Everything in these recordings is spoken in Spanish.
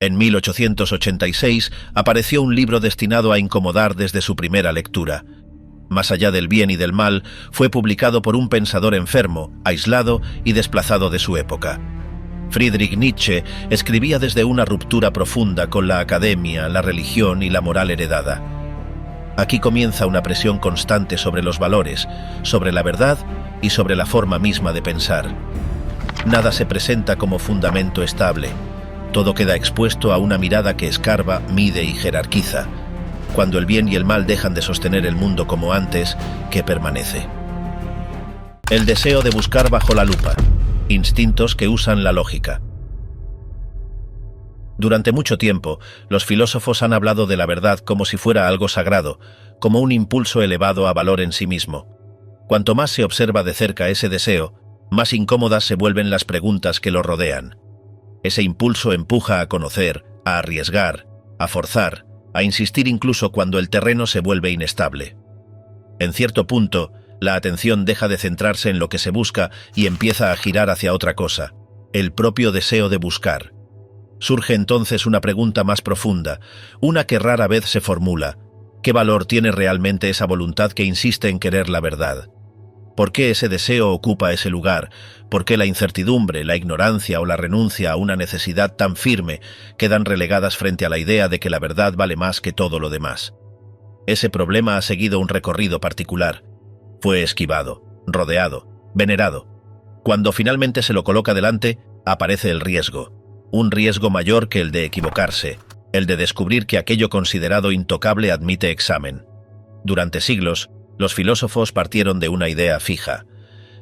En 1886 apareció un libro destinado a incomodar desde su primera lectura. Más allá del bien y del mal, fue publicado por un pensador enfermo, aislado y desplazado de su época. Friedrich Nietzsche escribía desde una ruptura profunda con la academia, la religión y la moral heredada. Aquí comienza una presión constante sobre los valores, sobre la verdad y sobre la forma misma de pensar. Nada se presenta como fundamento estable. Todo queda expuesto a una mirada que escarba, mide y jerarquiza. Cuando el bien y el mal dejan de sostener el mundo como antes, ¿qué permanece? El deseo de buscar bajo la lupa. Instintos que usan la lógica. Durante mucho tiempo, los filósofos han hablado de la verdad como si fuera algo sagrado, como un impulso elevado a valor en sí mismo. Cuanto más se observa de cerca ese deseo, más incómodas se vuelven las preguntas que lo rodean. Ese impulso empuja a conocer, a arriesgar, a forzar, a insistir incluso cuando el terreno se vuelve inestable. En cierto punto, la atención deja de centrarse en lo que se busca y empieza a girar hacia otra cosa, el propio deseo de buscar. Surge entonces una pregunta más profunda, una que rara vez se formula. ¿Qué valor tiene realmente esa voluntad que insiste en querer la verdad? ¿Por qué ese deseo ocupa ese lugar? ¿Por qué la incertidumbre, la ignorancia o la renuncia a una necesidad tan firme quedan relegadas frente a la idea de que la verdad vale más que todo lo demás? Ese problema ha seguido un recorrido particular. Fue esquivado, rodeado, venerado. Cuando finalmente se lo coloca delante, aparece el riesgo. Un riesgo mayor que el de equivocarse, el de descubrir que aquello considerado intocable admite examen. Durante siglos, los filósofos partieron de una idea fija.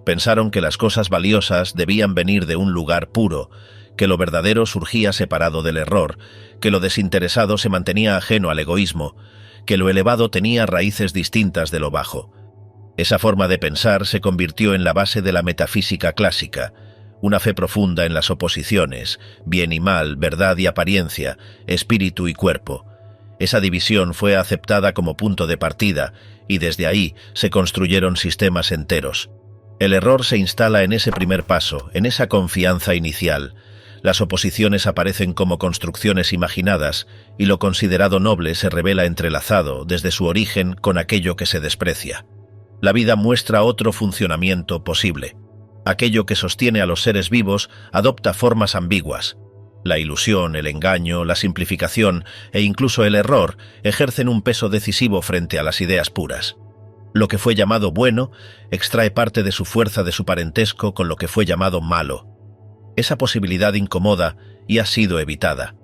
Pensaron que las cosas valiosas debían venir de un lugar puro, que lo verdadero surgía separado del error, que lo desinteresado se mantenía ajeno al egoísmo, que lo elevado tenía raíces distintas de lo bajo. Esa forma de pensar se convirtió en la base de la metafísica clásica, una fe profunda en las oposiciones, bien y mal, verdad y apariencia, espíritu y cuerpo. Esa división fue aceptada como punto de partida, y desde ahí se construyeron sistemas enteros. El error se instala en ese primer paso, en esa confianza inicial. Las oposiciones aparecen como construcciones imaginadas, y lo considerado noble se revela entrelazado, desde su origen, con aquello que se desprecia. La vida muestra otro funcionamiento posible. Aquello que sostiene a los seres vivos adopta formas ambiguas. La ilusión, el engaño, la simplificación e incluso el error ejercen un peso decisivo frente a las ideas puras. Lo que fue llamado bueno extrae parte de su fuerza de su parentesco con lo que fue llamado malo. Esa posibilidad incomoda y ha sido evitada.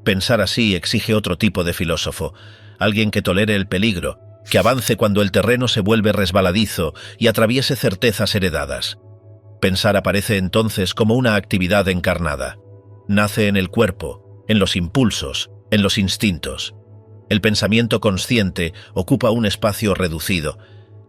Pensar así exige otro tipo de filósofo, alguien que tolere el peligro, que avance cuando el terreno se vuelve resbaladizo y atraviese certezas heredadas. Pensar aparece entonces como una actividad encarnada. Nace en el cuerpo, en los impulsos, en los instintos. El pensamiento consciente ocupa un espacio reducido.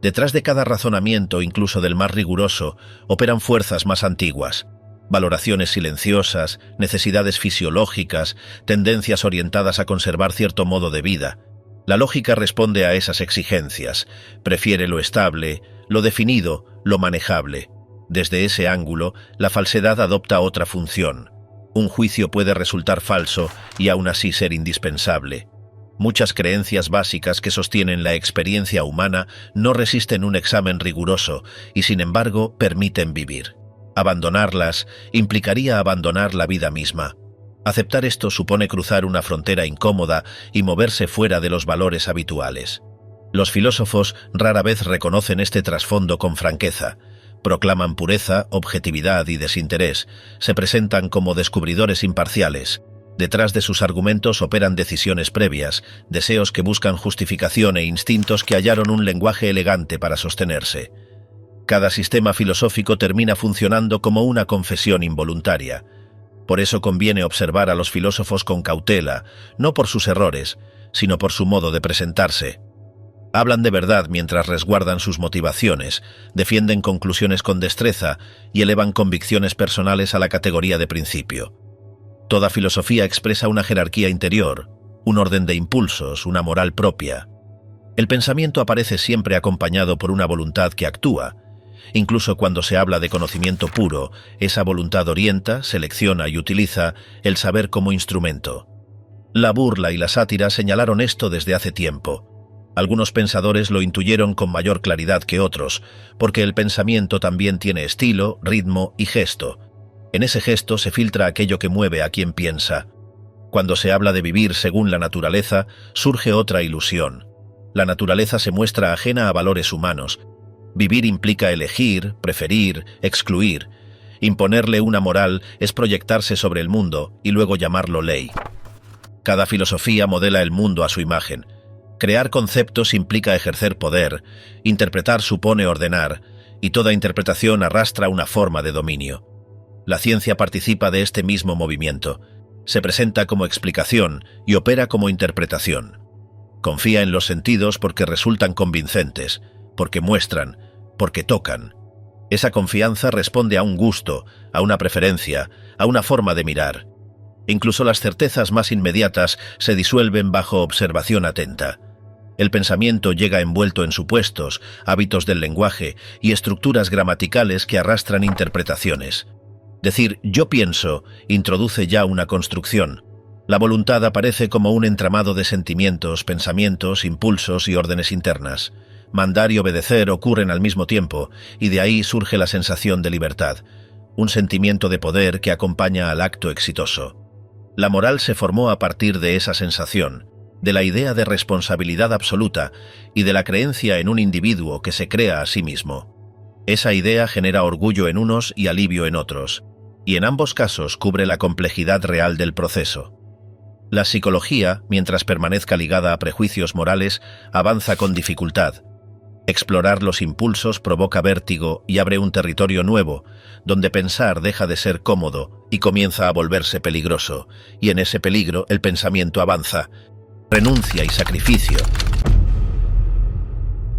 Detrás de cada razonamiento, incluso del más riguroso, operan fuerzas más antiguas. Valoraciones silenciosas, necesidades fisiológicas, tendencias orientadas a conservar cierto modo de vida. La lógica responde a esas exigencias. Prefiere lo estable, lo definido, lo manejable. Desde ese ángulo, la falsedad adopta otra función. Un juicio puede resultar falso y aún así ser indispensable. Muchas creencias básicas que sostienen la experiencia humana no resisten un examen riguroso y, sin embargo, permiten vivir. Abandonarlas implicaría abandonar la vida misma. Aceptar esto supone cruzar una frontera incómoda y moverse fuera de los valores habituales. Los filósofos rara vez reconocen este trasfondo con franqueza. Proclaman pureza, objetividad y desinterés. Se presentan como descubridores imparciales. Detrás de sus argumentos operan decisiones previas, deseos que buscan justificación e instintos que hallaron un lenguaje elegante para sostenerse. Cada sistema filosófico termina funcionando como una confesión involuntaria. Por eso conviene observar a los filósofos con cautela, no por sus errores, sino por su modo de presentarse. Hablan de verdad mientras resguardan sus motivaciones, defienden conclusiones con destreza y elevan convicciones personales a la categoría de principio. Toda filosofía expresa una jerarquía interior, un orden de impulsos, una moral propia. El pensamiento aparece siempre acompañado por una voluntad que actúa. Incluso cuando se habla de conocimiento puro, esa voluntad orienta, selecciona y utiliza el saber como instrumento. La burla y la sátira señalaron esto desde hace tiempo. Algunos pensadores lo intuyeron con mayor claridad que otros, porque el pensamiento también tiene estilo, ritmo y gesto. En ese gesto se filtra aquello que mueve a quien piensa. Cuando se habla de vivir según la naturaleza, surge otra ilusión. La naturaleza se muestra ajena a valores humanos. Vivir implica elegir, preferir, excluir. Imponerle una moral es proyectarse sobre el mundo y luego llamarlo ley. Cada filosofía modela el mundo a su imagen. Crear conceptos implica ejercer poder, interpretar supone ordenar, y toda interpretación arrastra una forma de dominio. La ciencia participa de este mismo movimiento. Se presenta como explicación y opera como interpretación. Confía en los sentidos porque resultan convincentes, porque muestran, porque tocan. Esa confianza responde a un gusto, a una preferencia, a una forma de mirar. Incluso las certezas más inmediatas se disuelven bajo observación atenta. El pensamiento llega envuelto en supuestos, hábitos del lenguaje y estructuras gramaticales que arrastran interpretaciones. Decir «yo pienso» introduce ya una construcción. La voluntad aparece como un entramado de sentimientos, pensamientos, impulsos y órdenes internas. Mandar y obedecer ocurren al mismo tiempo, y de ahí surge la sensación de libertad, un sentimiento de poder que acompaña al acto exitoso. La moral se formó a partir de esa sensación, de la idea de responsabilidad absoluta y de la creencia en un individuo que se crea a sí mismo. Esa idea genera orgullo en unos y alivio en otros, y en ambos casos cubre la complejidad real del proceso. La psicología, mientras permanezca ligada a prejuicios morales, avanza con dificultad. Explorar los impulsos provoca vértigo y abre un territorio nuevo, donde pensar deja de ser cómodo y comienza a volverse peligroso, y en ese peligro el pensamiento avanza, renuncia y sacrificio.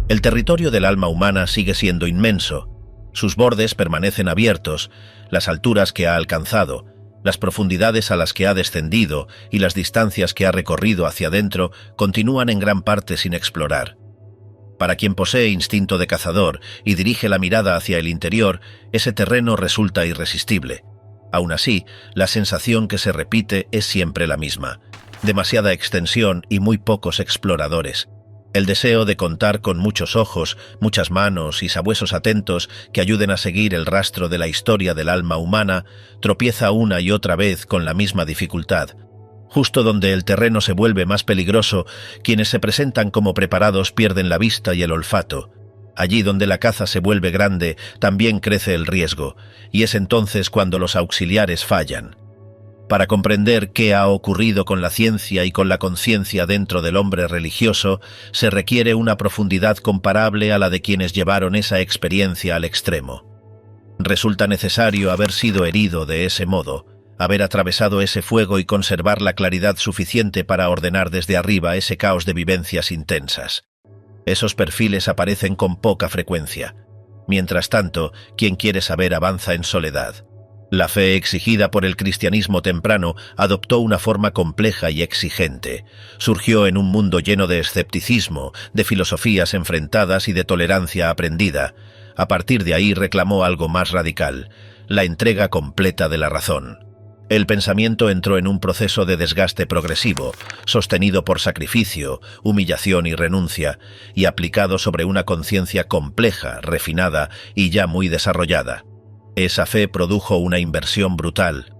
El territorio del alma humana sigue siendo inmenso. Sus bordes permanecen abiertos, las alturas que ha alcanzado, las profundidades a las que ha descendido y las distancias que ha recorrido hacia adentro continúan en gran parte sin explorar. Para quien posee instinto de cazador y dirige la mirada hacia el interior, ese terreno resulta irresistible. Aún así, la sensación que se repite es siempre la misma. Demasiada extensión y muy pocos exploradores. El deseo de contar con muchos ojos, muchas manos y sabuesos atentos que ayuden a seguir el rastro de la historia del alma humana, tropieza una y otra vez con la misma dificultad. Justo donde el terreno se vuelve más peligroso, quienes se presentan como preparados pierden la vista y el olfato. Allí donde la caza se vuelve grande, también crece el riesgo, y es entonces cuando los auxiliares fallan. Para comprender qué ha ocurrido con la ciencia y con la conciencia dentro del hombre religioso, se requiere una profundidad comparable a la de quienes llevaron esa experiencia al extremo. Resulta necesario haber sido herido de ese modo, haber atravesado ese fuego y conservar la claridad suficiente para ordenar desde arriba ese caos de vivencias intensas. Esos perfiles aparecen con poca frecuencia. Mientras tanto, quien quiere saber avanza en soledad. La fe exigida por el cristianismo temprano adoptó una forma compleja y exigente. Surgió en un mundo lleno de escepticismo, de filosofías enfrentadas y de tolerancia aprendida. A partir de ahí reclamó algo más radical, la entrega completa de la razón. El pensamiento entró en un proceso de desgaste progresivo, sostenido por sacrificio, humillación y renuncia, y aplicado sobre una conciencia compleja, refinada y ya muy desarrollada. Esa fe produjo una inversión brutal.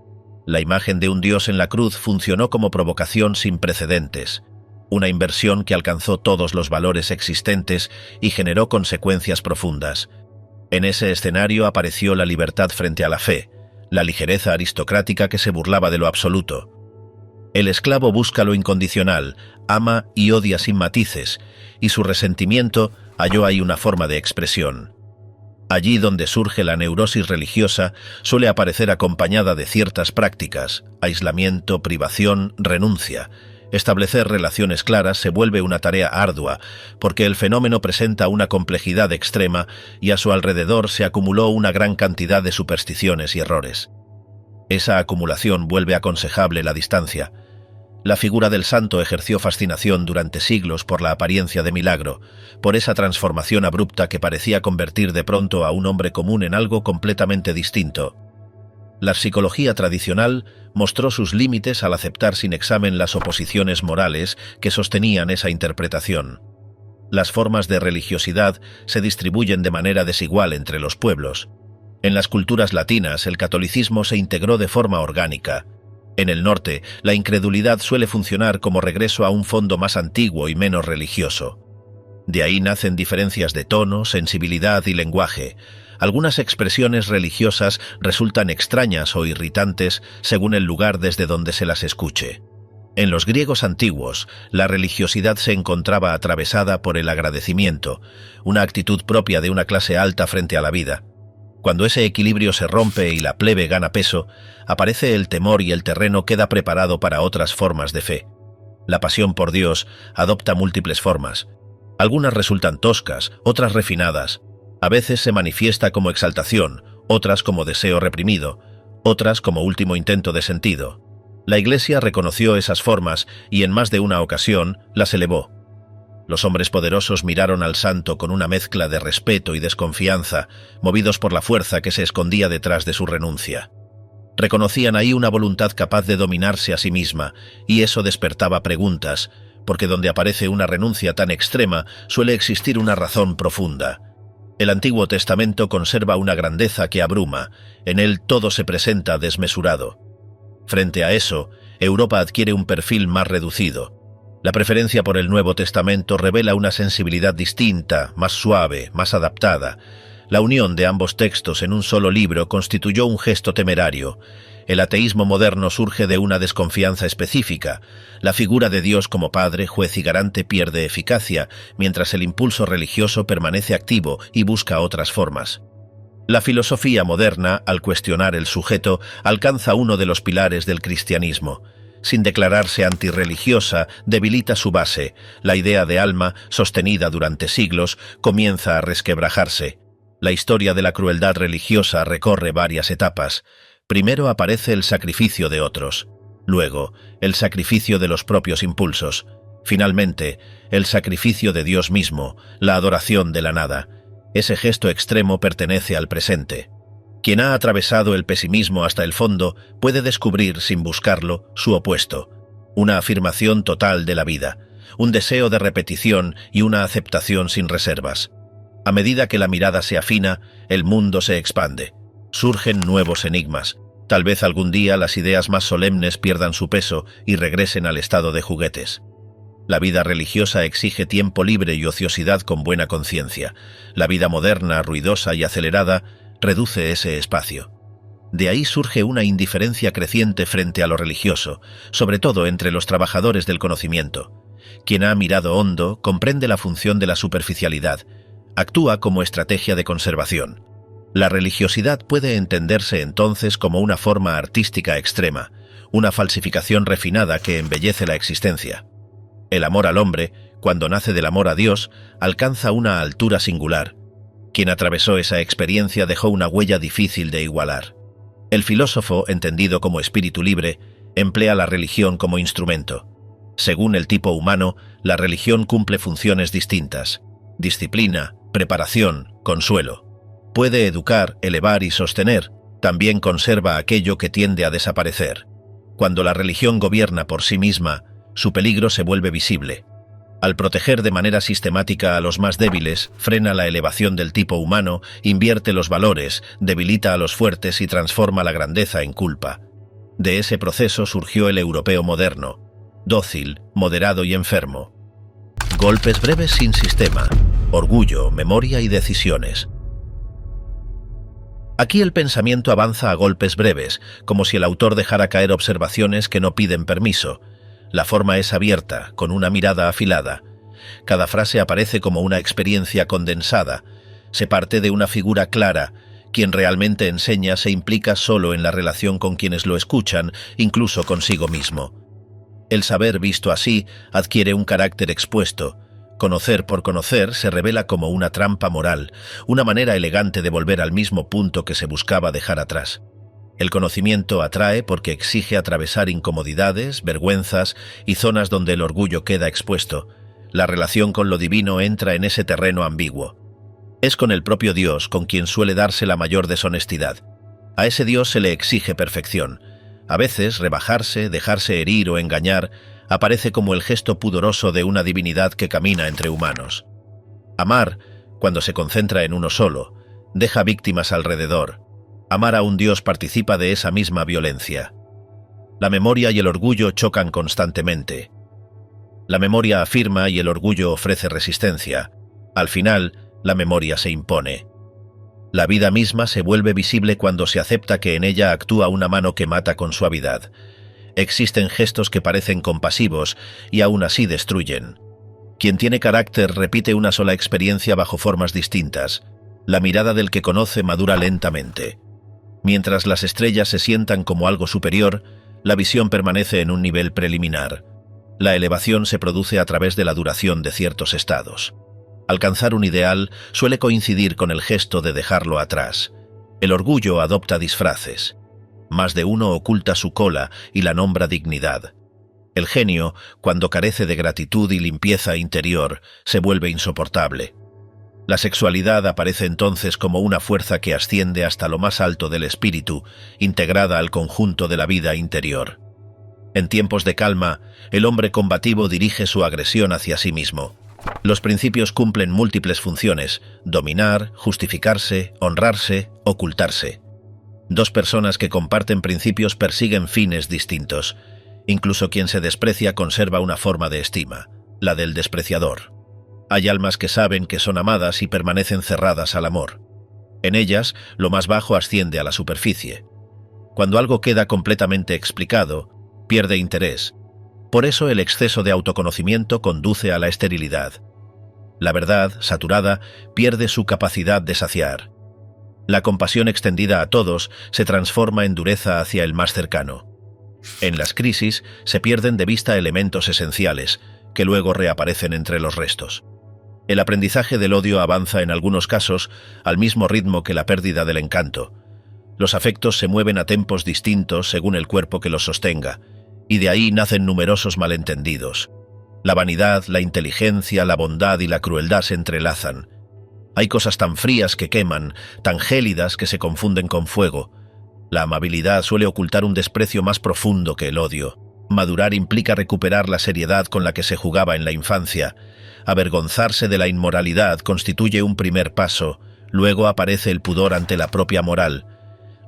La imagen de un Dios en la cruz funcionó como provocación sin precedentes, una inversión que alcanzó todos los valores existentes y generó consecuencias profundas. En ese escenario apareció la libertad frente a la fe, la ligereza aristocrática que se burlaba de lo absoluto. El esclavo busca lo incondicional, ama y odia sin matices, y su resentimiento halló ahí una forma de expresión. Allí donde surge la neurosis religiosa suele aparecer acompañada de ciertas prácticas, aislamiento, privación, renuncia. Establecer relaciones claras se vuelve una tarea ardua, porque el fenómeno presenta una complejidad extrema y a su alrededor se acumuló una gran cantidad de supersticiones y errores. Esa acumulación vuelve aconsejable la distancia. La figura del santo ejerció fascinación durante siglos por la apariencia de milagro, por esa transformación abrupta que parecía convertir de pronto a un hombre común en algo completamente distinto. La psicología tradicional mostró sus límites al aceptar sin examen las oposiciones morales que sostenían esa interpretación. Las formas de religiosidad se distribuyen de manera desigual entre los pueblos. En las culturas latinas, el catolicismo se integró de forma orgánica. En el norte, la incredulidad suele funcionar como regreso a un fondo más antiguo y menos religioso. De ahí nacen diferencias de tono, sensibilidad y lenguaje. Algunas expresiones religiosas resultan extrañas o irritantes según el lugar desde donde se las escuche. En los griegos antiguos, la religiosidad se encontraba atravesada por el agradecimiento, una actitud propia de una clase alta frente a la vida. Cuando ese equilibrio se rompe y la plebe gana peso, aparece el temor y el terreno queda preparado para otras formas de fe. La pasión por Dios adopta múltiples formas. Algunas resultan toscas, otras refinadas. A veces se manifiesta como exaltación, otras como deseo reprimido, otras como último intento de sentido. La Iglesia reconoció esas formas y en más de una ocasión las elevó. Los hombres poderosos miraron al santo con una mezcla de respeto y desconfianza, movidos por la fuerza que se escondía detrás de su renuncia. Reconocían ahí una voluntad capaz de dominarse a sí misma, y eso despertaba preguntas, porque donde aparece una renuncia tan extrema suele existir una razón profunda. El Antiguo Testamento conserva una grandeza que abruma, en él todo se presenta desmesurado. Frente a eso, Europa adquiere un perfil más reducido. La preferencia por el Nuevo Testamento revela una sensibilidad distinta, más suave, más adaptada. La unión de ambos textos en un solo libro constituyó un gesto temerario. El ateísmo moderno surge de una desconfianza específica. La figura de Dios como Padre, juez y garante pierde eficacia, mientras el impulso religioso permanece activo y busca otras formas. La filosofía moderna, al cuestionar el sujeto, alcanza uno de los pilares del cristianismo. Sin declararse antirreligiosa, debilita su base. La idea de alma, sostenida durante siglos, comienza a resquebrajarse. La historia de la crueldad religiosa recorre varias etapas. Primero aparece el sacrificio de otros, luego el sacrificio de los propios impulsos, finalmente el sacrificio de Dios mismo, la adoración de la nada. Ese gesto extremo pertenece al presente. Quien ha atravesado el pesimismo hasta el fondo puede descubrir, sin buscarlo, su opuesto, una afirmación total de la vida, un deseo de repetición y una aceptación sin reservas. A medida que la mirada se afina, el mundo se expande. Surgen nuevos enigmas. Tal vez algún día las ideas más solemnes pierdan su peso y regresen al estado de juguetes. La vida religiosa exige tiempo libre y ociosidad con buena conciencia. La vida moderna, ruidosa y acelerada, reduce ese espacio. De ahí surge una indiferencia creciente frente a lo religioso, sobre todo entre los trabajadores del conocimiento. Quien ha mirado hondo comprende la función de la superficialidad, actúa como estrategia de conservación. La religiosidad puede entenderse entonces como una forma artística extrema, una falsificación refinada que embellece la existencia. El amor al hombre, cuando nace del amor a Dios, alcanza una altura singular. Quien atravesó esa experiencia dejó una huella difícil de igualar. El filósofo, entendido como espíritu libre, emplea la religión como instrumento. Según el tipo humano, la religión cumple funciones distintas: disciplina, preparación, consuelo. Puede educar, elevar y sostener, también conserva aquello que tiende a desaparecer. Cuando la religión gobierna por sí misma, su peligro se vuelve visible. Al proteger de manera sistemática a los más débiles, frena la elevación del tipo humano, invierte los valores, debilita a los fuertes y transforma la grandeza en culpa. De ese proceso surgió el europeo moderno, dócil, moderado y enfermo. Golpes breves sin sistema, orgullo, memoria y decisiones. Aquí el pensamiento avanza a golpes breves, como si el autor dejara caer observaciones que no piden permiso. La forma es abierta, con una mirada afilada. Cada frase aparece como una experiencia condensada. Se parte de una figura clara. Quien realmente enseña se implica solo en la relación con quienes lo escuchan, incluso consigo mismo. El saber visto así adquiere un carácter expuesto. Conocer por conocer se revela como una trampa moral, una manera elegante de volver al mismo punto que se buscaba dejar atrás. El conocimiento atrae porque exige atravesar incomodidades, vergüenzas y zonas donde el orgullo queda expuesto. La relación con lo divino entra en ese terreno ambiguo. Es con el propio Dios con quien suele darse la mayor deshonestidad. A ese Dios se le exige perfección. A veces, rebajarse, dejarse herir o engañar aparece como el gesto pudoroso de una divinidad que camina entre humanos. Amar, cuando se concentra en uno solo, deja víctimas alrededor. Amar a un Dios participa de esa misma violencia. La memoria y el orgullo chocan constantemente. La memoria afirma y el orgullo ofrece resistencia. Al final, la memoria se impone. La vida misma se vuelve visible cuando se acepta que en ella actúa una mano que mata con suavidad. Existen gestos que parecen compasivos y aún así destruyen. Quien tiene carácter repite una sola experiencia bajo formas distintas. La mirada del que conoce madura lentamente. Mientras las estrellas se sientan como algo superior, la visión permanece en un nivel preliminar. La elevación se produce a través de la duración de ciertos estados. Alcanzar un ideal suele coincidir con el gesto de dejarlo atrás. El orgullo adopta disfraces. Más de uno oculta su cola y la nombra dignidad. El genio, cuando carece de gratitud y limpieza interior, se vuelve insoportable. La sexualidad aparece entonces como una fuerza que asciende hasta lo más alto del espíritu, integrada al conjunto de la vida interior. En tiempos de calma, el hombre combativo dirige su agresión hacia sí mismo. Los principios cumplen múltiples funciones: dominar, justificarse, honrarse, ocultarse. Dos personas que comparten principios persiguen fines distintos. Incluso quien se desprecia conserva una forma de estima, la del despreciador. Hay almas que saben que son amadas y permanecen cerradas al amor. En ellas, lo más bajo asciende a la superficie. Cuando algo queda completamente explicado, pierde interés. Por eso el exceso de autoconocimiento conduce a la esterilidad. La verdad, saturada, pierde su capacidad de saciar. La compasión extendida a todos se transforma en dureza hacia el más cercano. En las crisis se pierden de vista elementos esenciales, que luego reaparecen entre los restos. El aprendizaje del odio avanza en algunos casos al mismo ritmo que la pérdida del encanto. Los afectos se mueven a tempos distintos según el cuerpo que los sostenga, y de ahí nacen numerosos malentendidos. La vanidad, la inteligencia, la bondad y la crueldad se entrelazan. Hay cosas tan frías que queman, tan gélidas que se confunden con fuego. La amabilidad suele ocultar un desprecio más profundo que el odio. Madurar implica recuperar la seriedad con la que se jugaba en la infancia. Avergonzarse de la inmoralidad constituye un primer paso, luego aparece el pudor ante la propia moral.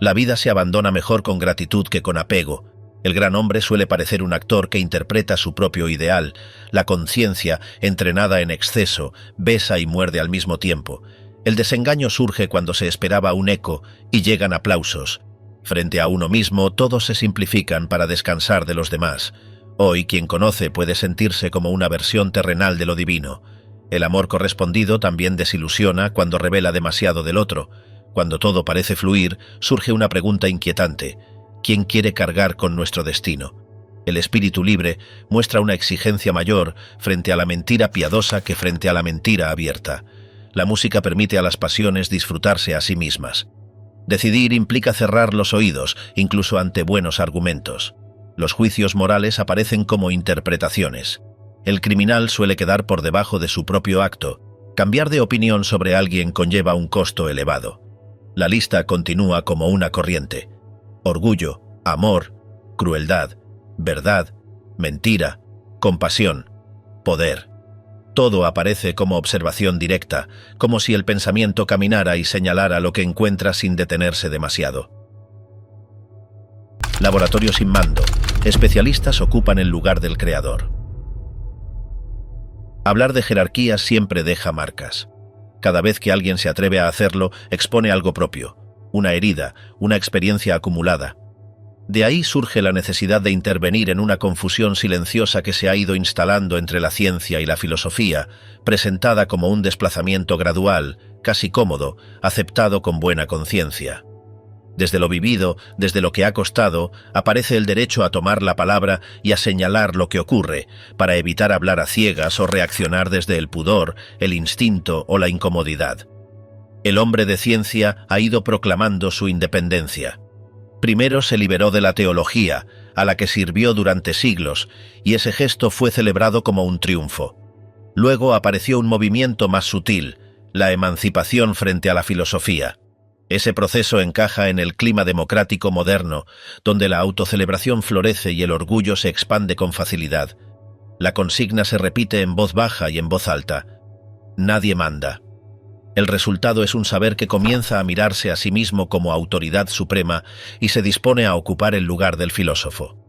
La vida se abandona mejor con gratitud que con apego. El gran hombre suele parecer un actor que interpreta su propio ideal. La conciencia, entrenada en exceso, besa y muerde al mismo tiempo. El desengaño surge cuando se esperaba un eco y llegan aplausos. Frente a uno mismo, todos se simplifican para descansar de los demás. Hoy, quien conoce puede sentirse como una versión terrenal de lo divino. El amor correspondido también desilusiona cuando revela demasiado del otro. Cuando todo parece fluir, surge una pregunta inquietante: ¿quién quiere cargar con nuestro destino? El espíritu libre muestra una exigencia mayor frente a la mentira piadosa que frente a la mentira abierta. La música permite a las pasiones disfrutarse a sí mismas. Decidir implica cerrar los oídos, incluso ante buenos argumentos. Los juicios morales aparecen como interpretaciones. El criminal suele quedar por debajo de su propio acto. Cambiar de opinión sobre alguien conlleva un costo elevado. La lista continúa como una corriente: orgullo, amor, crueldad, verdad, mentira, compasión, poder. Todo aparece como observación directa, como si el pensamiento caminara y señalara lo que encuentra sin detenerse demasiado. Laboratorio sin mando. Especialistas ocupan el lugar del creador. Hablar de jerarquías siempre deja marcas. Cada vez que alguien se atreve a hacerlo, expone algo propio, una herida, una experiencia acumulada. De ahí surge la necesidad de intervenir en una confusión silenciosa que se ha ido instalando entre la ciencia y la filosofía, presentada como un desplazamiento gradual, casi cómodo, aceptado con buena conciencia. Desde lo vivido, desde lo que ha costado, aparece el derecho a tomar la palabra y a señalar lo que ocurre, para evitar hablar a ciegas o reaccionar desde el pudor, el instinto o la incomodidad. El hombre de ciencia ha ido proclamando su independencia. Primero se liberó de la teología, a la que sirvió durante siglos, y ese gesto fue celebrado como un triunfo. Luego apareció un movimiento más sutil, la emancipación frente a la filosofía. Ese proceso encaja en el clima democrático moderno, donde la autocelebración florece y el orgullo se expande con facilidad. La consigna se repite en voz baja y en voz alta. Nadie manda. El resultado es un saber que comienza a mirarse a sí mismo como autoridad suprema y se dispone a ocupar el lugar del filósofo.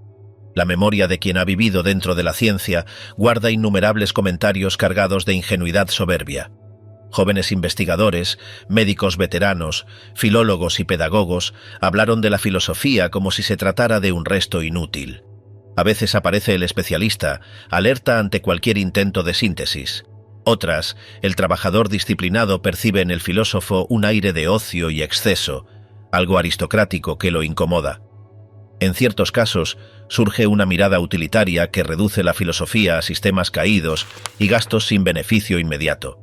La memoria de quien ha vivido dentro de la ciencia guarda innumerables comentarios cargados de ingenuidad soberbia. Jóvenes investigadores, médicos veteranos, filólogos y pedagogos hablaron de la filosofía como si se tratara de un resto inútil. A veces aparece el especialista, alerta ante cualquier intento de síntesis. Otras, el trabajador disciplinado percibe en el filósofo un aire de ocio y exceso, algo aristocrático que lo incomoda. En ciertos casos, surge una mirada utilitaria que reduce la filosofía a sistemas caídos y gastos sin beneficio inmediato.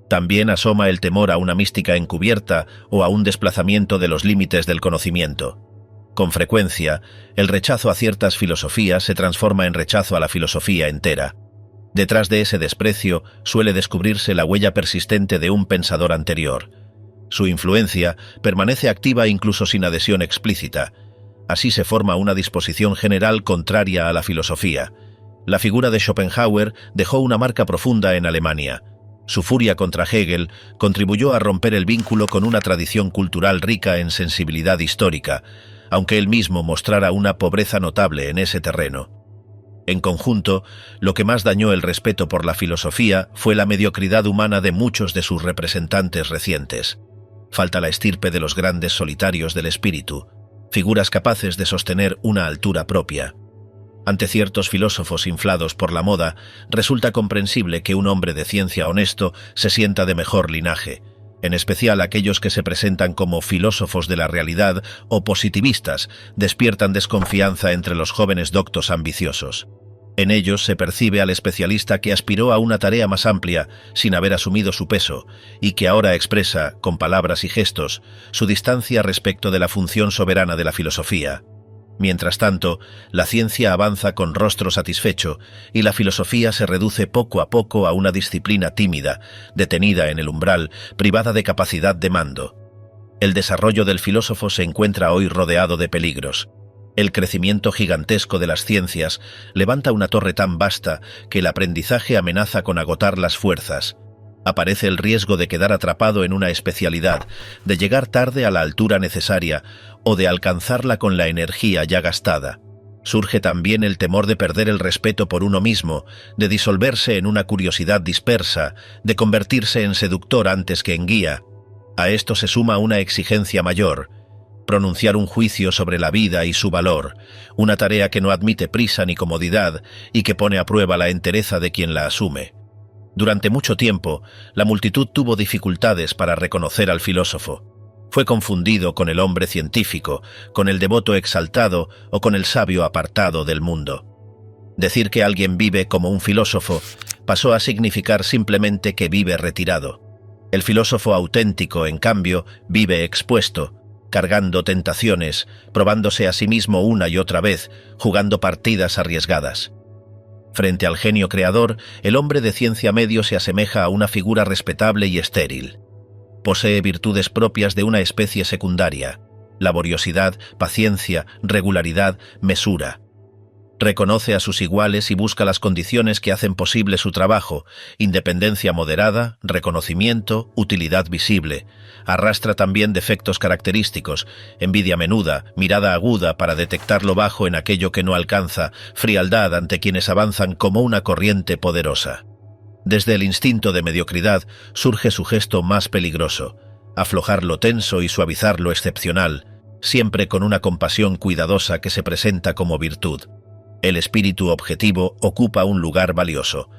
También asoma el temor a una mística encubierta o a un desplazamiento de los límites del conocimiento. Con frecuencia, el rechazo a ciertas filosofías se transforma en rechazo a la filosofía entera. Detrás de ese desprecio suele descubrirse la huella persistente de un pensador anterior. Su influencia permanece activa incluso sin adhesión explícita. Así se forma una disposición general contraria a la filosofía. La figura de Schopenhauer dejó una marca profunda en Alemania. Su furia contra Hegel contribuyó a romper el vínculo con una tradición cultural rica en sensibilidad histórica, aunque él mismo mostrara una pobreza notable en ese terreno. En conjunto, lo que más dañó el respeto por la filosofía fue la mediocridad humana de muchos de sus representantes recientes. Falta la estirpe de los grandes solitarios del espíritu, figuras capaces de sostener una altura propia. Ante ciertos filósofos inflados por la moda, resulta comprensible que un hombre de ciencia honesto se sienta de mejor linaje, en especial aquellos que se presentan como filósofos de la realidad o positivistas, despiertan desconfianza entre los jóvenes doctos ambiciosos. En ellos se percibe al especialista que aspiró a una tarea más amplia sin haber asumido su peso y que ahora expresa, con palabras y gestos, su distancia respecto de la función soberana de la filosofía. Mientras tanto, la ciencia avanza con rostro satisfecho y la filosofía se reduce poco a poco a una disciplina tímida, detenida en el umbral, privada de capacidad de mando. El desarrollo del filósofo se encuentra hoy rodeado de peligros. El crecimiento gigantesco de las ciencias levanta una torre tan vasta que el aprendizaje amenaza con agotar las fuerzas. Aparece el riesgo de quedar atrapado en una especialidad, de llegar tarde a la altura necesaria o de alcanzarla con la energía ya gastada. Surge también el temor de perder el respeto por uno mismo, de disolverse en una curiosidad dispersa, de convertirse en seductor antes que en guía. A esto se suma una exigencia mayor: pronunciar un juicio sobre la vida y su valor, una tarea que no admite prisa ni comodidad y que pone a prueba la entereza de quien la asume. Durante mucho tiempo, la multitud tuvo dificultades para reconocer al filósofo. Fue confundido con el hombre científico, con el devoto exaltado o con el sabio apartado del mundo. Decir que alguien vive como un filósofo pasó a significar simplemente que vive retirado. El filósofo auténtico, en cambio, vive expuesto, cargando tentaciones, probándose a sí mismo una y otra vez, jugando partidas arriesgadas. Frente al genio creador, el hombre de ciencia medio se asemeja a una figura respetable y estéril. Posee virtudes propias de una especie secundaria: laboriosidad, paciencia, regularidad, mesura. Reconoce a sus iguales y busca las condiciones que hacen posible su trabajo: independencia moderada, reconocimiento, utilidad visible. Arrastra también defectos característicos: envidia menuda, mirada aguda para detectar lo bajo en aquello que no alcanza, frialdad ante quienes avanzan como una corriente poderosa. Desde el instinto de mediocridad surge su gesto más peligroso: aflojar lo tenso y suavizar lo excepcional, siempre con una compasión cuidadosa que se presenta como virtud. El espíritu objetivo ocupa un lugar valioso.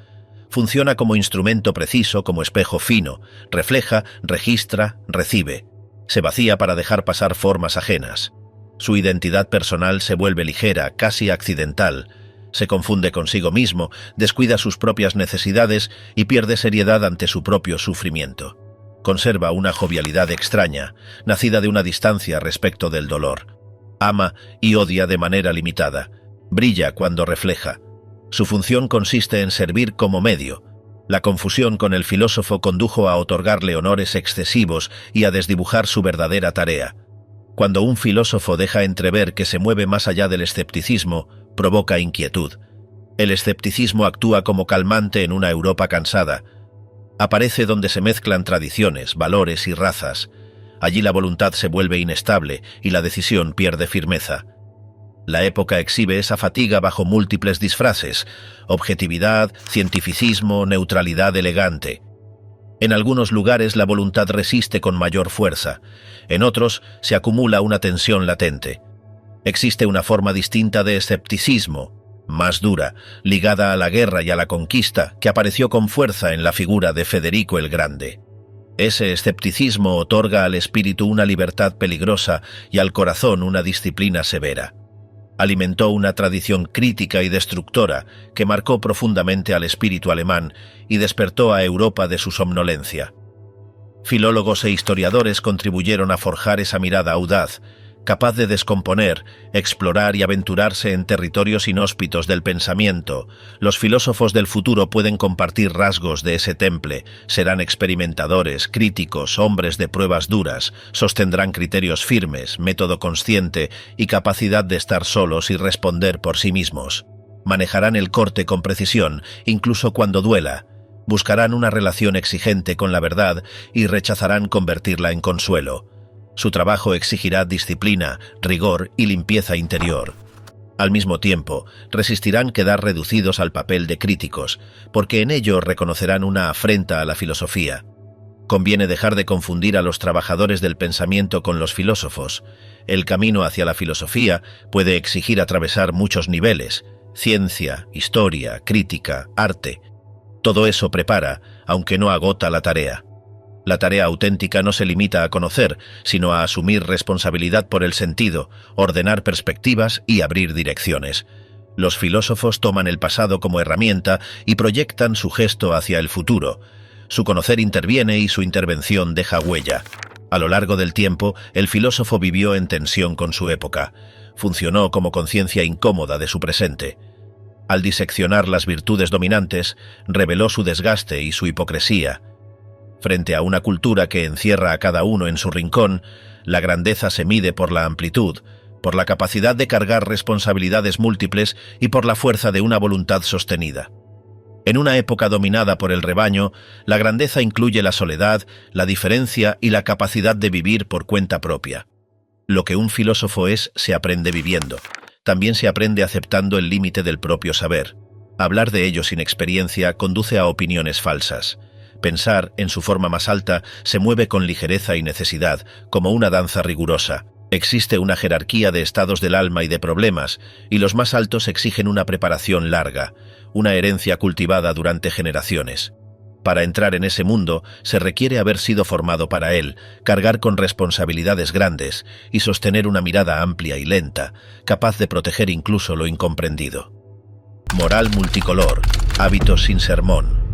Funciona como instrumento preciso, como espejo fino, refleja, registra, recibe. Se vacía para dejar pasar formas ajenas. Su identidad personal se vuelve ligera, casi accidental. Se confunde consigo mismo, descuida sus propias necesidades y pierde seriedad ante su propio sufrimiento. Conserva una jovialidad extraña, nacida de una distancia respecto del dolor. Ama y odia de manera limitada. Brilla cuando refleja. Su función consiste en servir como medio. La confusión con el filósofo condujo a otorgarle honores excesivos y a desdibujar su verdadera tarea. Cuando un filósofo deja entrever que se mueve más allá del escepticismo, provoca inquietud. El escepticismo actúa como calmante en una Europa cansada. Aparece donde se mezclan tradiciones, valores y razas. Allí la voluntad se vuelve inestable y la decisión pierde firmeza. La época exhibe esa fatiga bajo múltiples disfraces: objetividad, cientificismo, neutralidad elegante. En algunos lugares la voluntad resiste con mayor fuerza, en otros se acumula una tensión latente. Existe una forma distinta de escepticismo, más dura, ligada a la guerra y a la conquista, que apareció con fuerza en la figura de Federico el Grande. Ese escepticismo otorga al espíritu una libertad peligrosa y al corazón una disciplina severa. Alimentó una tradición crítica y destructora que marcó profundamente al espíritu alemán y despertó a Europa de su somnolencia. Filólogos e historiadores contribuyeron a forjar esa mirada audaz, capaz de descomponer, explorar y aventurarse en territorios inhóspitos del pensamiento. Los filósofos del futuro pueden compartir rasgos de ese temple, serán experimentadores, críticos, hombres de pruebas duras, sostendrán criterios firmes, método consciente y capacidad de estar solos y responder por sí mismos. Manejarán el corte con precisión, incluso cuando duela. Buscarán una relación exigente con la verdad y rechazarán convertirla en consuelo. Su trabajo exigirá disciplina, rigor y limpieza interior. Al mismo tiempo, resistirán quedar reducidos al papel de críticos, porque en ello reconocerán una afrenta a la filosofía. Conviene dejar de confundir a los trabajadores del pensamiento con los filósofos. El camino hacia la filosofía puede exigir atravesar muchos niveles: ciencia, historia, crítica, arte. Todo eso prepara, aunque no agota la tarea. La tarea auténtica no se limita a conocer, sino a asumir responsabilidad por el sentido, ordenar perspectivas y abrir direcciones. Los filósofos toman el pasado como herramienta y proyectan su gesto hacia el futuro. Su conocer interviene y su intervención deja huella. A lo largo del tiempo, el filósofo vivió en tensión con su época. Funcionó como conciencia incómoda de su presente. Al diseccionar las virtudes dominantes, reveló su desgaste y su hipocresía. Frente a una cultura que encierra a cada uno en su rincón, la grandeza se mide por la amplitud, por la capacidad de cargar responsabilidades múltiples y por la fuerza de una voluntad sostenida. En una época dominada por el rebaño, la grandeza incluye la soledad, la diferencia y la capacidad de vivir por cuenta propia. Lo que un filósofo es, se aprende viviendo. También se aprende aceptando el límite del propio saber. Hablar de ello sin experiencia conduce a opiniones falsas. Pensar, en su forma más alta, se mueve con ligereza y necesidad, como una danza rigurosa. Existe una jerarquía de estados del alma y de problemas, y los más altos exigen una preparación larga, una herencia cultivada durante generaciones. Para entrar en ese mundo, se requiere haber sido formado para él, cargar con responsabilidades grandes y sostener una mirada amplia y lenta, capaz de proteger incluso lo incomprendido. Moral multicolor, hábitos sin sermón.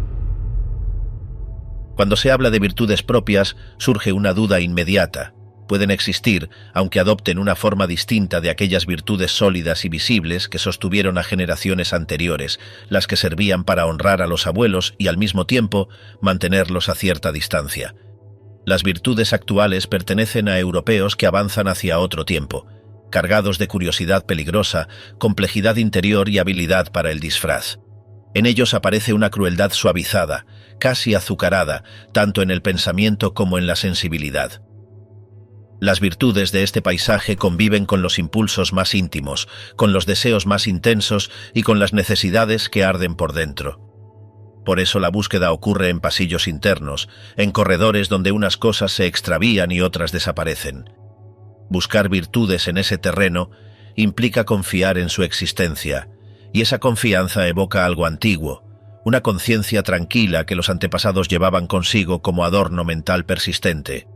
Cuando se habla de virtudes propias, surge una duda inmediata. Pueden existir, aunque adopten una forma distinta de aquellas virtudes sólidas y visibles que sostuvieron a generaciones anteriores, las que servían para honrar a los abuelos y al mismo tiempo mantenerlos a cierta distancia. Las virtudes actuales pertenecen a europeos que avanzan hacia otro tiempo, cargados de curiosidad peligrosa, complejidad interior y habilidad para el disfraz. En ellos aparece una crueldad suavizada, casi azucarada, tanto en el pensamiento como en la sensibilidad. Las virtudes de este paisaje conviven con los impulsos más íntimos, con los deseos más intensos y con las necesidades que arden por dentro. Por eso la búsqueda ocurre en pasillos internos, en corredores donde unas cosas se extravían y otras desaparecen. Buscar virtudes en ese terreno implica confiar en su existencia, y esa confianza evoca algo antiguo, una conciencia tranquila que los antepasados llevaban consigo como adorno mental persistente.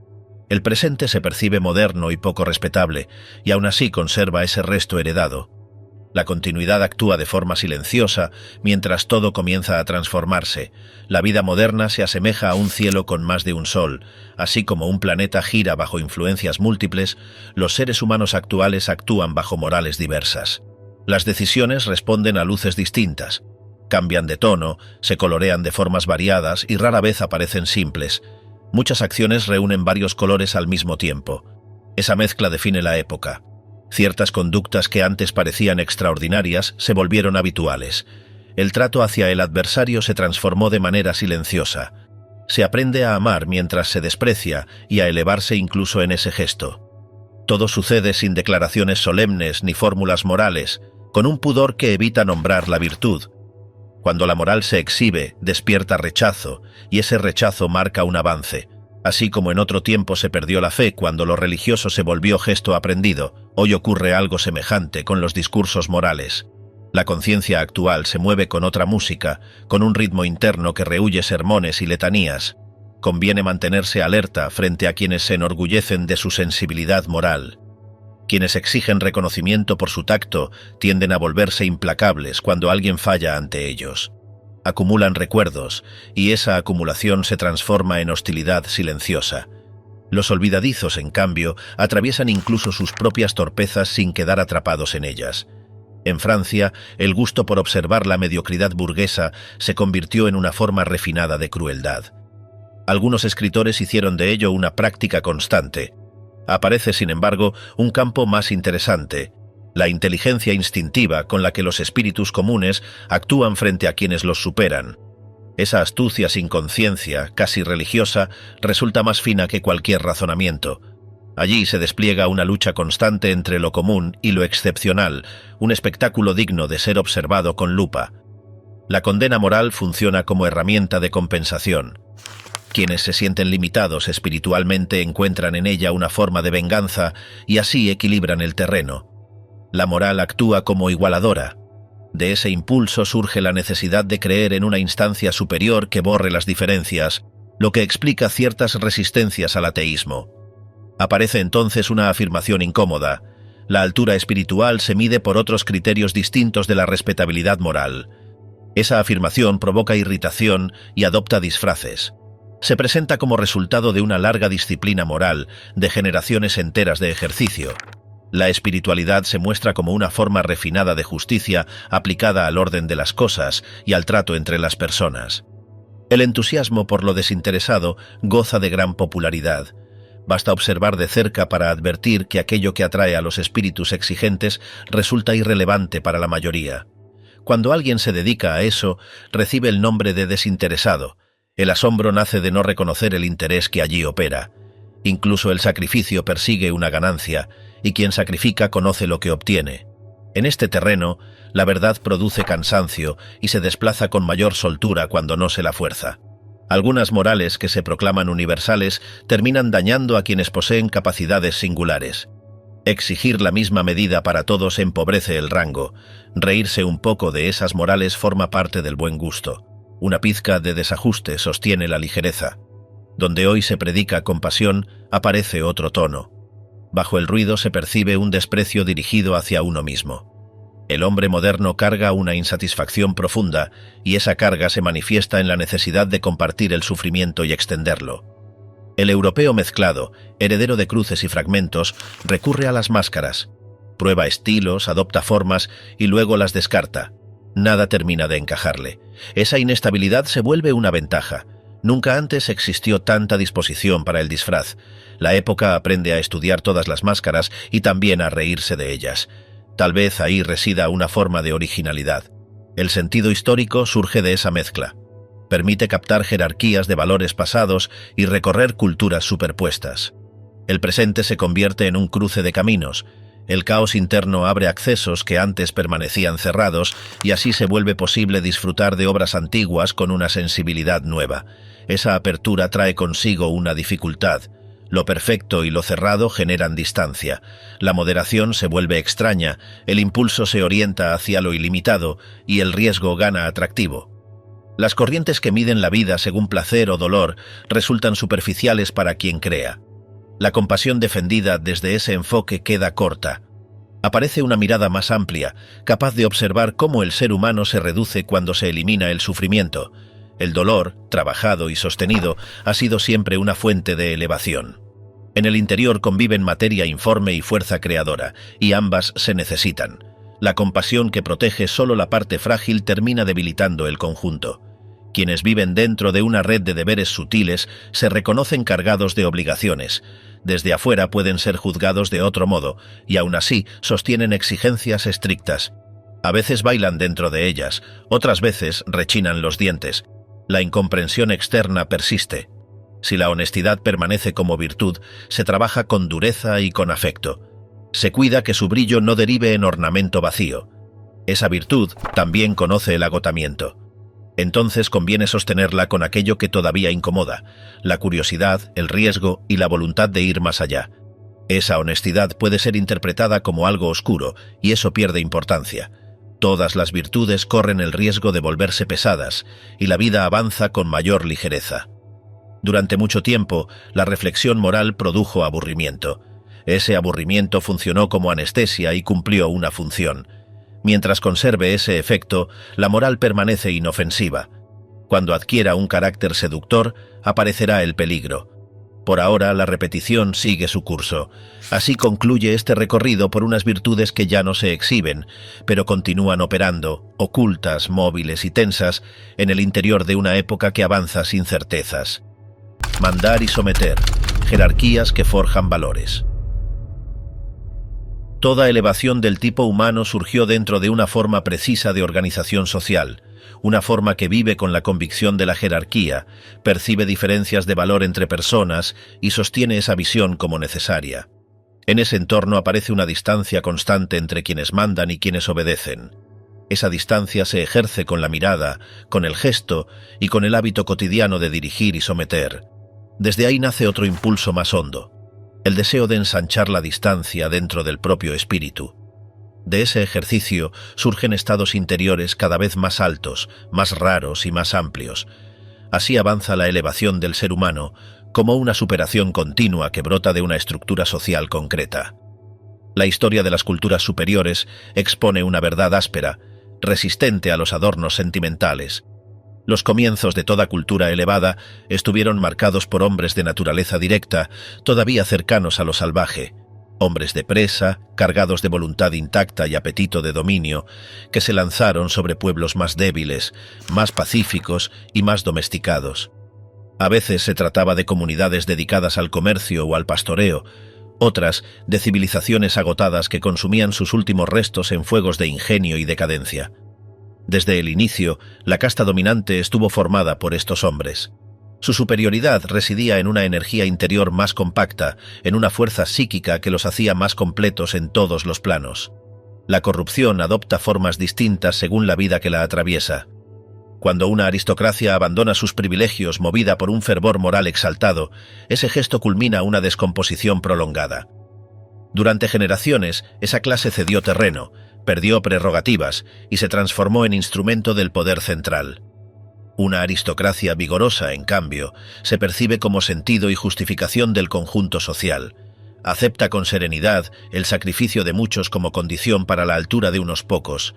El presente se percibe moderno y poco respetable, y aún así conserva ese resto heredado. La continuidad actúa de forma silenciosa, mientras todo comienza a transformarse. La vida moderna se asemeja a un cielo con más de un sol. Así como un planeta gira bajo influencias múltiples, los seres humanos actuales actúan bajo morales diversas. Las decisiones responden a luces distintas. Cambian de tono, se colorean de formas variadas y rara vez aparecen simples. Muchas acciones reúnen varios colores al mismo tiempo. Esa mezcla define la época. Ciertas conductas que antes parecían extraordinarias se volvieron habituales. El trato hacia el adversario se transformó de manera silenciosa. Se aprende a amar mientras se desprecia y a elevarse incluso en ese gesto. Todo sucede sin declaraciones solemnes ni fórmulas morales, con un pudor que evita nombrar la virtud. Cuando la moral se exhibe, despierta rechazo, y ese rechazo marca un avance. Así como en otro tiempo se perdió la fe cuando lo religioso se volvió gesto aprendido, hoy ocurre algo semejante con los discursos morales. La conciencia actual se mueve con otra música, con un ritmo interno que rehúye sermones y letanías. Conviene mantenerse alerta frente a quienes se enorgullecen de su sensibilidad moral. Quienes exigen reconocimiento por su tacto tienden a volverse implacables cuando alguien falla ante ellos. Acumulan recuerdos, y esa acumulación se transforma en hostilidad silenciosa. Los olvidadizos, en cambio, atraviesan incluso sus propias torpezas sin quedar atrapados en ellas. En Francia, el gusto por observar la mediocridad burguesa se convirtió en una forma refinada de crueldad. Algunos escritores hicieron de ello una práctica constante. Aparece, sin embargo, un campo más interesante: la inteligencia instintiva con la que los espíritus comunes actúan frente a quienes los superan. Esa astucia sin conciencia, casi religiosa, resulta más fina que cualquier razonamiento. Allí se despliega una lucha constante entre lo común y lo excepcional, un espectáculo digno de ser observado con lupa. La condena moral funciona como herramienta de compensación. Quienes se sienten limitados espiritualmente encuentran en ella una forma de venganza y así equilibran el terreno. La moral actúa como igualadora. De ese impulso surge la necesidad de creer en una instancia superior que borre las diferencias, lo que explica ciertas resistencias al ateísmo. Aparece entonces una afirmación incómoda: la altura espiritual se mide por otros criterios distintos de la respetabilidad moral. Esa afirmación provoca irritación y adopta disfraces. Se presenta como resultado de una larga disciplina moral, de generaciones enteras de ejercicio. La espiritualidad se muestra como una forma refinada de justicia aplicada al orden de las cosas y al trato entre las personas. El entusiasmo por lo desinteresado goza de gran popularidad. Basta observar de cerca para advertir que aquello que atrae a los espíritus exigentes resulta irrelevante para la mayoría. Cuando alguien se dedica a eso, recibe el nombre de desinteresado. El asombro nace de no reconocer el interés que allí opera. Incluso el sacrificio persigue una ganancia, y quien sacrifica conoce lo que obtiene. En este terreno, la verdad produce cansancio y se desplaza con mayor soltura cuando no se la fuerza. Algunas morales que se proclaman universales terminan dañando a quienes poseen capacidades singulares. Exigir la misma medida para todos empobrece el rango. Reírse un poco de esas morales forma parte del buen gusto. Una pizca de desajuste sostiene la ligereza. Donde hoy se predica compasión, aparece otro tono. Bajo el ruido se percibe un desprecio dirigido hacia uno mismo. El hombre moderno carga una insatisfacción profunda, y esa carga se manifiesta en la necesidad de compartir el sufrimiento y extenderlo. El europeo mezclado, heredero de cruces y fragmentos, recurre a las máscaras. Prueba estilos, adopta formas y luego las descarta. Nada termina de encajarle. Esa inestabilidad se vuelve una ventaja. Nunca antes existió tanta disposición para el disfraz. La época aprende a estudiar todas las máscaras y también a reírse de ellas. Tal vez ahí resida una forma de originalidad. El sentido histórico surge de esa mezcla. Permite captar jerarquías de valores pasados y recorrer culturas superpuestas. El presente se convierte en un cruce de caminos. El caos interno abre accesos que antes permanecían cerrados y así se vuelve posible disfrutar de obras antiguas con una sensibilidad nueva. Esa apertura trae consigo una dificultad. Lo perfecto y lo cerrado generan distancia. La moderación se vuelve extraña, el impulso se orienta hacia lo ilimitado y el riesgo gana atractivo. Las corrientes que miden la vida según placer o dolor resultan superficiales para quien crea. La compasión defendida desde ese enfoque queda corta. Aparece una mirada más amplia, capaz de observar cómo el ser humano se reduce cuando se elimina el sufrimiento. El dolor, trabajado y sostenido, ha sido siempre una fuente de elevación. En el interior conviven materia informe y fuerza creadora, y ambas se necesitan. La compasión que protege solo la parte frágil termina debilitando el conjunto. Quienes viven dentro de una red de deberes sutiles se reconocen cargados de obligaciones. Desde afuera pueden ser juzgados de otro modo, y aún así sostienen exigencias estrictas. A veces bailan dentro de ellas, otras veces rechinan los dientes. La incomprensión externa persiste. Si la honestidad permanece como virtud, se trabaja con dureza y con afecto. Se cuida que su brillo no derive en ornamento vacío. Esa virtud también conoce el agotamiento. Entonces conviene sostenerla con aquello que todavía incomoda, la curiosidad, el riesgo y la voluntad de ir más allá. Esa honestidad puede ser interpretada como algo oscuro, y eso pierde importancia. Todas las virtudes corren el riesgo de volverse pesadas, y la vida avanza con mayor ligereza. Durante mucho tiempo, la reflexión moral produjo aburrimiento. Ese aburrimiento funcionó como anestesia y cumplió una función. Mientras conserve ese efecto, la moral permanece inofensiva. Cuando adquiera un carácter seductor, aparecerá el peligro. Por ahora, la repetición sigue su curso. Así concluye este recorrido por unas virtudes que ya no se exhiben, pero continúan operando, ocultas, móviles y tensas, en el interior de una época que avanza sin certezas. Mandar y someter, jerarquías que forjan valores. Toda elevación del tipo humano surgió dentro de una forma precisa de organización social, una forma que vive con la convicción de la jerarquía, percibe diferencias de valor entre personas y sostiene esa visión como necesaria. En ese entorno aparece una distancia constante entre quienes mandan y quienes obedecen. Esa distancia se ejerce con la mirada, con el gesto y con el hábito cotidiano de dirigir y someter. Desde ahí nace otro impulso más hondo, el deseo de ensanchar la distancia dentro del propio espíritu. De ese ejercicio surgen estados interiores cada vez más altos, más raros y más amplios. Así avanza la elevación del ser humano, como una superación continua que brota de una estructura social concreta. La historia de las culturas superiores expone una verdad áspera, resistente a los adornos sentimentales. Los comienzos de toda cultura elevada estuvieron marcados por hombres de naturaleza directa, todavía cercanos a lo salvaje, hombres de presa, cargados de voluntad intacta y apetito de dominio, que se lanzaron sobre pueblos más débiles, más pacíficos y más domesticados. A veces se trataba de comunidades dedicadas al comercio o al pastoreo, otras de civilizaciones agotadas que consumían sus últimos restos en fuegos de ingenio y decadencia. Desde el inicio, la casta dominante estuvo formada por estos hombres. Su superioridad residía en una energía interior más compacta, en una fuerza psíquica que los hacía más completos en todos los planos. La corrupción adopta formas distintas según la vida que la atraviesa. Cuando una aristocracia abandona sus privilegios movida por un fervor moral exaltado, ese gesto culmina una descomposición prolongada. Durante generaciones, esa clase cedió terreno, perdió prerrogativas y se transformó en instrumento del poder central. Una aristocracia vigorosa, en cambio, se percibe como sentido y justificación del conjunto social. Acepta con serenidad el sacrificio de muchos como condición para la altura de unos pocos.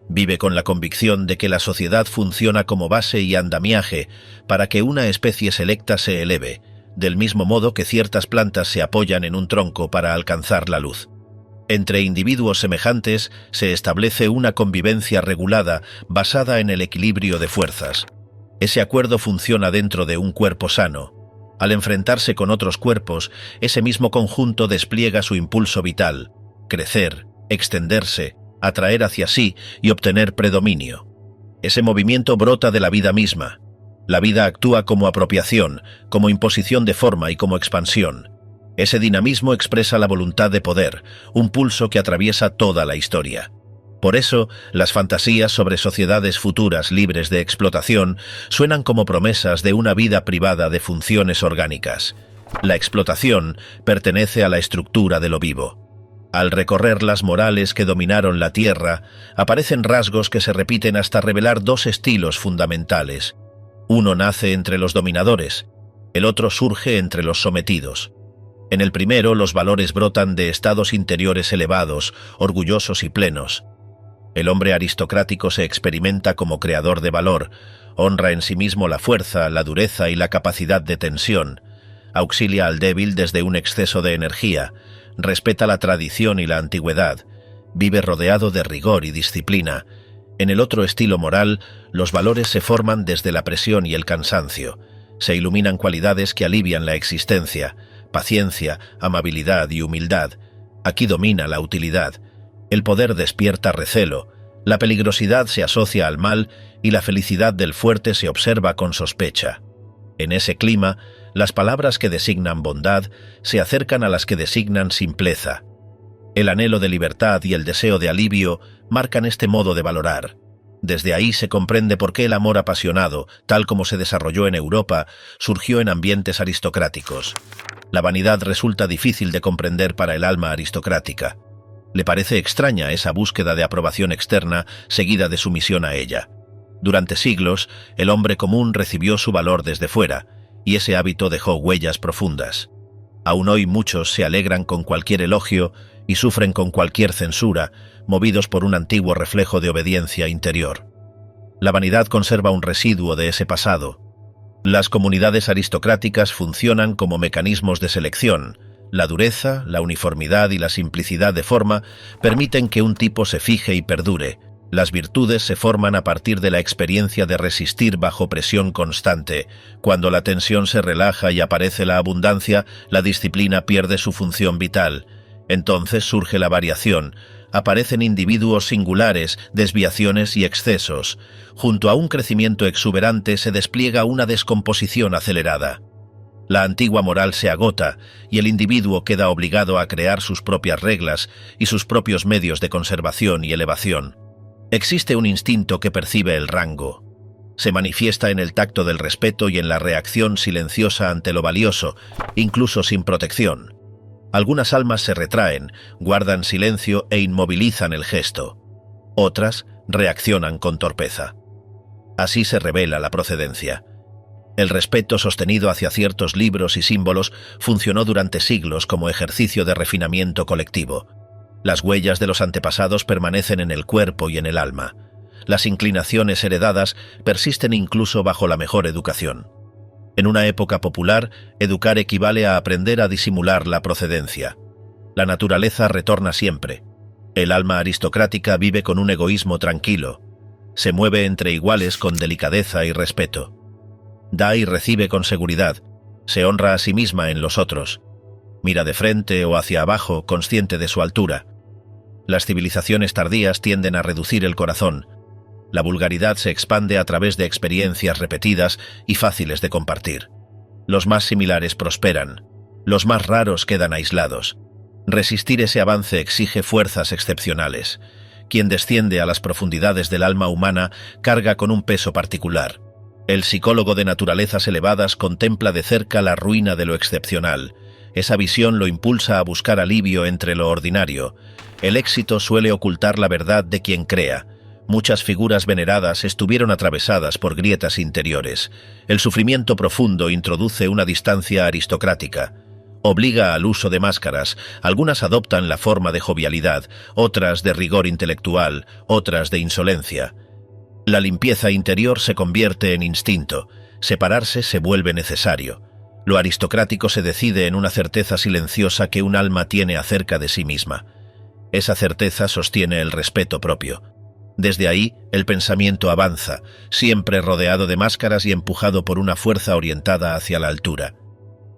Vive con la convicción de que la sociedad funciona como base y andamiaje para que una especie selecta se eleve, del mismo modo que ciertas plantas se apoyan en un tronco para alcanzar la luz. Entre individuos semejantes se establece una convivencia regulada basada en el equilibrio de fuerzas. Ese acuerdo funciona dentro de un cuerpo sano. Al enfrentarse con otros cuerpos, ese mismo conjunto despliega su impulso vital: crecer, extenderse, atraer hacia sí y obtener predominio. Ese movimiento brota de la vida misma. La vida actúa como apropiación, como imposición de forma y como expansión. Ese dinamismo expresa la voluntad de poder, un pulso que atraviesa toda la historia. Por eso, las fantasías sobre sociedades futuras libres de explotación suenan como promesas de una vida privada de funciones orgánicas. La explotación pertenece a la estructura de lo vivo. Al recorrer las morales que dominaron la Tierra, aparecen rasgos que se repiten hasta revelar dos estilos fundamentales. Uno nace entre los dominadores, el otro surge entre los sometidos. En el primero, los valores brotan de estados interiores elevados, orgullosos y plenos. El hombre aristocrático se experimenta como creador de valor, honra en sí mismo la fuerza, la dureza y la capacidad de tensión, auxilia al débil desde un exceso de energía, respeta la tradición y la antigüedad, Vive rodeado de rigor y disciplina. En el otro estilo moral, los valores se forman desde la presión y el cansancio. Se iluminan cualidades que alivian la existencia: paciencia, amabilidad y humildad. Aquí domina la utilidad. El poder despierta recelo. La peligrosidad se asocia al mal y la felicidad del fuerte se observa con sospecha. En ese clima, las palabras que designan bondad se acercan a las que designan simpleza. El anhelo de libertad y el deseo de alivio marcan este modo de valorar. Desde ahí se comprende por qué el amor apasionado, tal como se desarrolló en Europa, surgió en ambientes aristocráticos. La vanidad resulta difícil de comprender para el alma aristocrática. Le parece extraña esa búsqueda de aprobación externa seguida de sumisión a ella. Durante siglos, el hombre común recibió su valor desde fuera, y ese hábito dejó huellas profundas. Aún hoy muchos se alegran con cualquier elogio y sufren con cualquier censura, movidos por un antiguo reflejo de obediencia interior. La vanidad conserva un residuo de ese pasado. Las comunidades aristocráticas funcionan como mecanismos de selección. La dureza, la uniformidad y la simplicidad de forma permiten que un tipo se fije y perdure. Las virtudes se forman a partir de la experiencia de resistir bajo presión constante. Cuando la tensión se relaja y aparece la abundancia, la disciplina pierde su función vital. Entonces surge la variación. Aparecen individuos singulares, desviaciones y excesos. Junto a un crecimiento exuberante se despliega una descomposición acelerada. La antigua moral se agota y el individuo queda obligado a crear sus propias reglas y sus propios medios de conservación y elevación. Existe un instinto que percibe el rango. Se manifiesta en el tacto del respeto y en la reacción silenciosa ante lo valioso, incluso sin protección. Algunas almas se retraen, guardan silencio e inmovilizan el gesto. Otras reaccionan con torpeza. Así se revela la procedencia. El respeto sostenido hacia ciertos libros y símbolos funcionó durante siglos como ejercicio de refinamiento colectivo. Las huellas de los antepasados permanecen en el cuerpo y en el alma. Las inclinaciones heredadas persisten incluso bajo la mejor educación. En una época popular, educar equivale a aprender a disimular la procedencia. La naturaleza retorna siempre. El alma aristocrática vive con un egoísmo tranquilo. Se mueve entre iguales con delicadeza y respeto. Da y recibe con seguridad. Se honra a sí misma en los otros. Mira de frente o hacia abajo, consciente de su altura. Las civilizaciones tardías tienden a reducir el corazón. La vulgaridad se expande a través de experiencias repetidas y fáciles de compartir. Los más similares prosperan. Los más raros quedan aislados. Resistir ese avance exige fuerzas excepcionales. Quien desciende a las profundidades del alma humana carga con un peso particular. El psicólogo de naturalezas elevadas contempla de cerca la ruina de lo excepcional. Esa visión lo impulsa a buscar alivio entre lo ordinario. El éxito suele ocultar la verdad de quien crea. Muchas figuras veneradas estuvieron atravesadas por grietas interiores. El sufrimiento profundo introduce una distancia aristocrática. Obliga al uso de máscaras. Algunas adoptan la forma de jovialidad, otras de rigor intelectual, otras de insolencia. La limpieza interior se convierte en instinto. Separarse se vuelve necesario. Lo aristocrático se decide en una certeza silenciosa que un alma tiene acerca de sí misma. Esa certeza sostiene el respeto propio. Desde ahí, el pensamiento avanza, siempre rodeado de máscaras y empujado por una fuerza orientada hacia la altura.